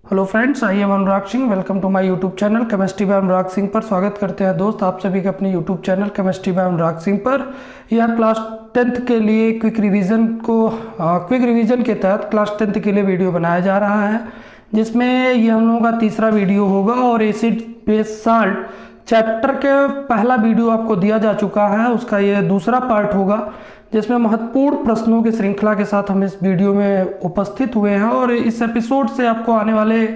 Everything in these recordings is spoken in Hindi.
Hello friends, I am Anurag Singh. Welcome to my YouTube channel chemistry by Anurag Singh पर स्वागत करते हैं दोस्त आप सभी के अपने YouTube channel chemistry by Anurag Singh पर। यह क्लास 10th के लिए क्विक रिवीजन के तहत क्लास 10th के लिए वीडियो बनाया जा रहा है, जिसमें ये हम लोगों का तीसरा वीडियो होगा। और एसिड बेस साल्ट चैप्टर के पहला वीडियो आपको दिया जा चुका है, उसका ये दूसरा पार्ट होगा, जिसमें महत्वपूर्ण प्रश्नों की श्रृंखला के साथ हम इस वीडियो में उपस्थित हुए हैं। और इस एपिसोड से आपको आने वाले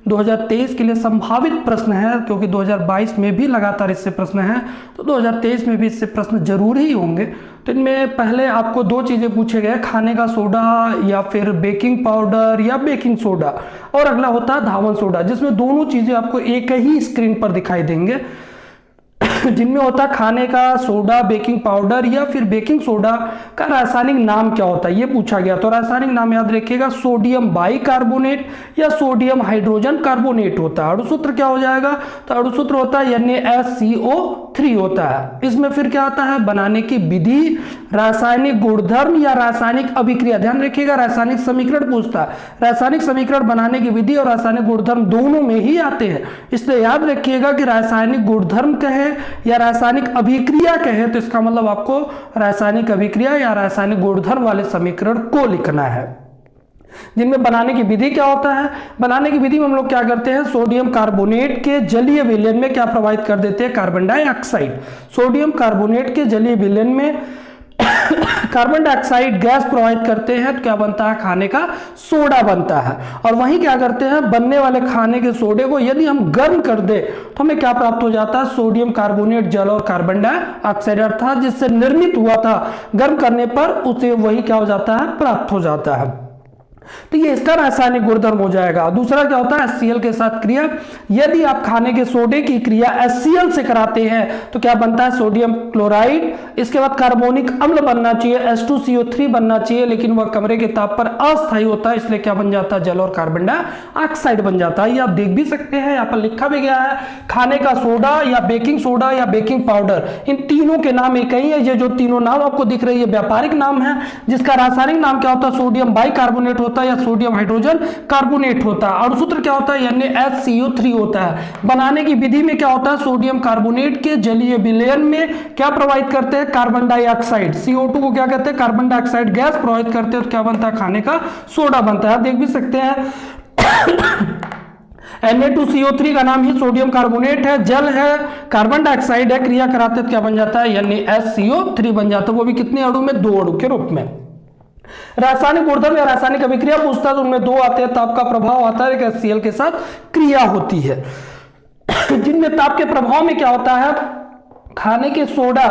2023 के लिए संभावित प्रश्न है, क्योंकि 2022 में भी लगातार इससे प्रश्न हैं, तो 2023 में भी इससे प्रश्न जरूर ही होंगे। तो इनमें पहले आपको दो चीज़ें पूछे गए, खाने का सोडा या फिर बेकिंग पाउडर या बेकिंग सोडा, और अगला होता है धावन सोडा, जिसमें दोनों चीज़ें आपको एक ही स्क्रीन पर दिखाई देंगे। जिनमें होता है खाने का सोडा, बेकिंग पाउडर या फिर बेकिंग सोडा का रासायनिक नाम क्या होता है, ये पूछा गया। तो रासायनिक नाम याद रखिएगा, सोडियम बाइकार्बोनेट या सोडियम हाइड्रोजन कार्बोनेट होता है। अणुसूत्र क्या हो जाएगा, तो अणुसूत्र होता है NaSCO3 होता है। इसमें फिर क्या आता है, बनाने की विधि, रासायनिक गुणधर्म या रासायनिक अभिक्रिया। ध्यान रखिएगा, रासायनिक समीकरण पूछता है, रासायनिक समीकरण बनाने की विधि और रासायनिक गुणधर्म दोनों में ही आते हैं, इसलिए याद रखिएगा कि रासायनिक गुणधर्म कहे या रासायनिक अभिक्रिया कहे, तो इसका मतलब आपको रासायनिक अभिक्रिया या रासायनिक गुणधर्म वाले समीकरण को लिखना है। जिनमें बनाने की विधि क्या होता है, बनाने की विधि में हम लोग क्या करते हैं, सोडियम कार्बोनेट के जलीय विलयन में क्या प्रवाहित कर देते हैं, कार्बन डाइऑक्साइड। सोडियम कार्बोनेट के जलीय विलयन में कार्बन डाइऑक्साइड गैस प्रोवाइड करते हैं, तो क्या बनता है, खाने का सोडा बनता है। और वहीं क्या करते हैं, बनने वाले खाने के सोडे को यदि हम गर्म कर दे तो हमें क्या प्राप्त हो जाता है, सोडियम कार्बोनेट जल और कार्बन डाइऑक्साइड, अर्थात जिससे निर्मित हुआ था गर्म करने पर उसे वही क्या हो जाता है, प्राप्त हो जाता है। तो ये इसका रासायनिक गुणधर्म हो जाएगा। दूसरा क्या होता है, HCl के साथ क्रिया। यदि आप खाने के सोडे की क्रिया HCl से कराते हैं तो क्या बनता है, सोडियम क्लोराइड। इसके बाद कार्बोनिक अम्ल बनना चाहिए, H2CO3 बनना चाहिए, लेकिन वह कमरे के ताप पर अस्थायी होता है, इसलिए क्या बन जाता है, जल और कार्बन डाइऑक्साइड बन जाता है। ये आप देख भी सकते हैं, यहाँ पर लिखा भी गया है, खाने का सोडा या बेकिंग सोडा या बेकिंग पाउडर, इन तीनों के नाम एक ही है। ये जो तीनों नाम आपको दिख रही है व्यापारिक नाम है, जिसका रासायनिक नाम क्या होता है, सोडियम बाइकार्बोनेट होता है या सोडियम हाइड्रोजन कार्बोनेट होता है। अणुसूत्र क्या होता है, NaSCO3 होता है। बनाने की विधि में क्या होता है, सोडियम कार्बोनेट के जलीय विलयन में क्या प्रवाहित करते हैं, कार्बन डाइऑक्साइड। CO2 को क्या कहते हैं, कार्बन डाइऑक्साइड गैस प्रवाहित करते हैं, तो क्या बनता है, खाने का सोडा बनता है। आप देख भी सकते हैं Na2CO3 का नाम ही सोडियम कार्बोनेट है, जल है, कार्बन डाइऑक्साइड है, क्रिया कराते तो क्या बन जाता है, NaSCO3 बन जाता है, वो भी कितने अणु में, 2 अणु के रूप में। रासायनिक गुणधर्म या रासायनिक अभिक्रिया पूछता है, तो उनमें 2 आते हैं, ताप का प्रभाव आता है, एक HCl के साथ क्रिया होती है। जिनमें ताप के प्रभाव में क्या होता है, खाने के सोडा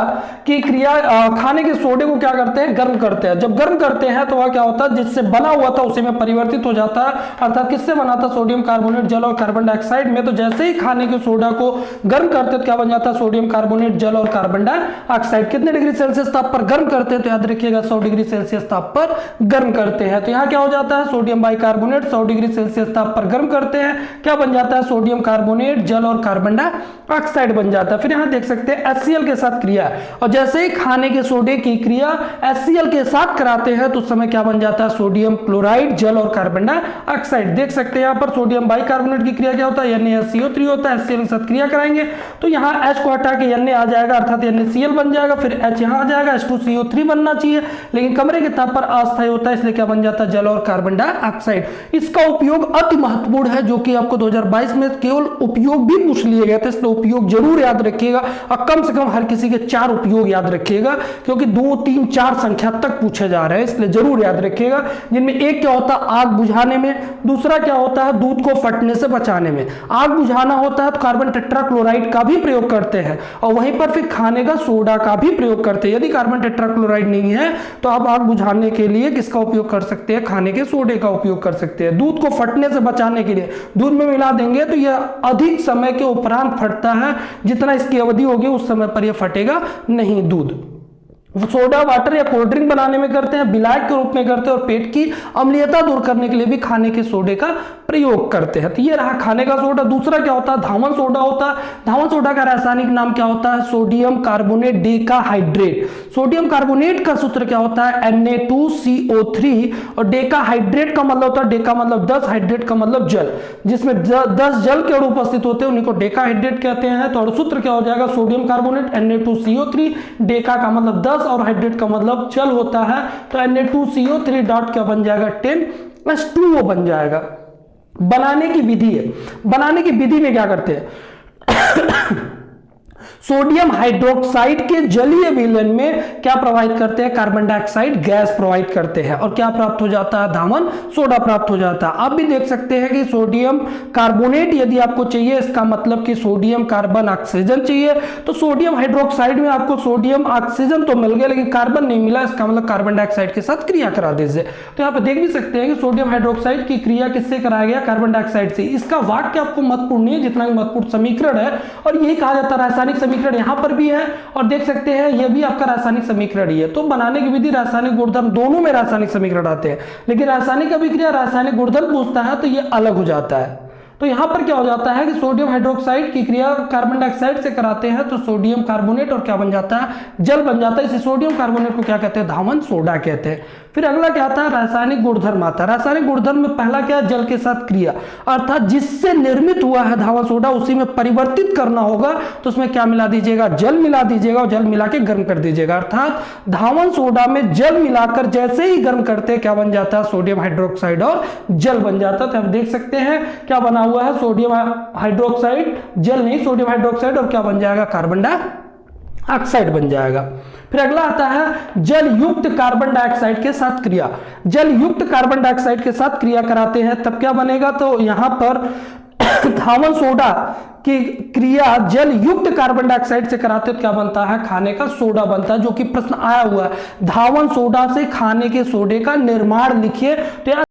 की क्रिया, खाने के सोडे को क्या करते हैं, गर्म करते हैं। जब गर्म करते हैं तो वह क्या होता है, जिससे बना हुआ था उसी में परिवर्तित हो जाता है, अर्थात किससे बना था, सोडियम कार्बोनेट जल और कार्बन डाइऑक्साइड में। तो जैसे ही खाने के सोडा को गर्म करते तो क्या बन जाता है, सोडियम कार्बोनेट जल और कार्बन डाइऑक्साइड। कितने डिग्री सेल्सियस ताप पर गर्म करते हैं, तो याद रखिएगा 100 डिग्री सेल्सियस ताप पर गर्म करते हैं। तो यहाँ क्या हो जाता है, सोडियम बाइकार्बोनेट 100 डिग्री सेल्सियस ताप पर गर्म करते हैं, क्या बन जाता है, सोडियम कार्बोनेट जल और कार्बन डाइऑक्साइड बन जाता है। फिर यहाँ देख सकते हैं HCl के साथ क्रिया, और जैसे ही खाने के सोडे की क्रिया HCl के साथ कराते हैं तो उस समय क्या बन जाता है, सोडियम क्लोराइड जल और कार्बन डाइऑक्साइड। देख सकते हैं यहाँ पर सोडियम बाइकार्बोनेट की क्रिया क्या होता है, NaSCO3 होता है। HCl के साथ क्रिया कराएंगे तो यहाँ H को हटा के Na आ जाएगा, अर्थात NaCl बन जाएगा, फिर H यहाँ आ जाएगा, H2CO3 बनना चाहिए, लेकिन कमरे के ताप पर अस्थायी होता है, इसलिए क्या बन जाता है, जल और कार्बन डाइऑक्साइड। इसका उपयोग अति महत्वपूर्ण है, जो कि आपको 2022 में केवल उपयोग भी पूछ लिए गए थे, इसलिए उपयोग जरूर याद रखिएगा, और कम से कम हर किसी के 4 उपयोग याद रखिएगा, क्योंकि 2, 3, 4 संख्या तक पूछे जा रहे हैं, इसलिए जरूर याद रखिएगा। जिनमें एक क्या होता है, आग बुझाने में, दूसरा क्या होता है, दूध को फटने से बचाने में। आग बुझाना होता है तो कार्बन टेट्राक्लोराइड का भी प्रयोग करते हैं, और वहीं पर फिर खाने का सोडा का भी प्रयोग करते हैं। यदि कार्बन टेट्राक्लोराइड नहीं है तो आप आग बुझाने के लिए किसका उपयोग कर सकते हैं, खाने के सोडे का उपयोग कर सकते हैं। दूध को फटने से बचाने के लिए दूध में मिला देंगे तो यह अधिक समय के उपरांत फटता है, जितना इसकी अवधि होगी उस समय पर यह फटेगा नहीं दूध। सोडा वाटर या कोल्ड ड्रिंक बनाने में करते हैं, विलायक के रूप में करते हैं और पेट की अम्लीयता दूर करने के लिए भी खाने के सोडे का प्रयोग करते हैं। तो ये रहा खाने का सोडा। दूसरा क्या होता है, धावन सोडा होता है। धावन सोडा का रासायनिक नाम क्या होता है, sodium carbonate decahydrate. Sodium carbonate का सूत्र क्या होता है, Na2CO3, और डेकाहाइड्रेट का मतलब होता है, डेका मतलब 10, हाइड्रेट का मतलब जल, जिसमें 10 जल के अणु उपस्थित होते हैं उन्हीं को डेकाहाइड्रेट कहते हैं। तो सूत्र क्या हो जाएगा, सोडियम कार्बोनेट Na2CO3, डेका का मतलब 10 और हाइड्रेट का मतलब जल होता है। तो Na2CO3 डॉट क्या बन जाएगा, 10H2O बन जाएगा। बनाने की विधि है, बनाने की विधि में क्या करते हैं सोडियम हाइड्रोक्साइड के जलीय विलयन में क्या प्रोवाइड करते हैं, कार्बन डाइऑक्साइड गैस प्रोवाइड करते हैं और क्या प्राप्त हो जाता है, धावन सोडा प्राप्त हो जाता है। आप भी देख सकते हैं कि सोडियम कार्बोनेट यदि आपको चाहिए, इसका मतलब कि सोडियम कार्बन ऑक्सीजन चाहिए, तो सोडियम हाइड्रोक्साइड में आपको सोडियम ऑक्सीजन तो मिल गया लेकिन कार्बन नहीं मिला, इसका मतलब कार्बन डाइऑक्साइड के साथ क्रिया करा दीजिए। तो यहाँ पे देख भी सकते हैं कि सोडियम हाइड्रोक्साइड की क्रिया किससे कराया गया, कार्बन डाइऑक्साइड से। इसका वाक्य आपको महत्वपूर्ण नहीं है जितना महत्वपूर्ण समीकरण है, और यही कहा जाता है रासायनिक समीकरण यहां पर भी है, और देख सकते हैं यह भी आपका रासायनिक समीकरण ही है। तो बनाने की विधि, रासायनिक गुणधर्म, दोनों में रासायनिक समीकरण आते हैं, लेकिन रासायनिक अभिक्रिया रासायनिक गुणधर्म पूछता है तो यह अलग हो जाता है। तो यहां पर क्या हो जाता है कि सोडियम हाइड्रोक्साइड की क्रिया कार्बन डाइऑक्साइड से कराते हैं तो सोडियम कार्बोनेट और क्या बन जाता है, जल बन जाता है। इसे सोडियम कार्बोनेट को क्या कहते हैं, धावन सोडा कहते हैं। फिर अगला क्या आता है, रासायनिक गुणधर्म आता है। रासायनिक गुणधर्म में पहला क्या है, जल के साथ क्रिया, अर्थात जिससे निर्मित हुआ है धावन सोडा उसी में परिवर्तित करना होगा, तो उसमें क्या मिला दीजिएगा, जल मिला दीजिएगा और जल मिला के गर्म कर दीजिएगा। अर्थात धावन सोडा में जल मिलाकर जैसे ही गर्म करते हैं क्या बन जाता है, सोडियम हाइड्रोक्साइड और जल बन जाता है। तो हम देख सकते हैं क्या बना हुआ है, सोडियम हाइड्रोक्साइड, जल नहीं सोडियम हाइड्रोक्साइड, और क्या बन जाएगा, कार्बन डाइऑक्साइड बन जाएगा। फिर अगला आता है जल युक्त कार्बन डाइऑक्साइड के साथ क्रिया। जल युक्त कार्बन डाइऑक्साइड के साथ क्रिया कराते हैं तब क्या बनेगा, तो यहां पर धावन सोडा की क्रिया जल युक्त कार्बन डाइऑक्साइड से कराते तो क्या बनता है, खाने का सोडा बनता है, जो कि प्रश्न आया हुआ है, धावन सोडा से खाने के सोडे का निर्माण लिखिए। तो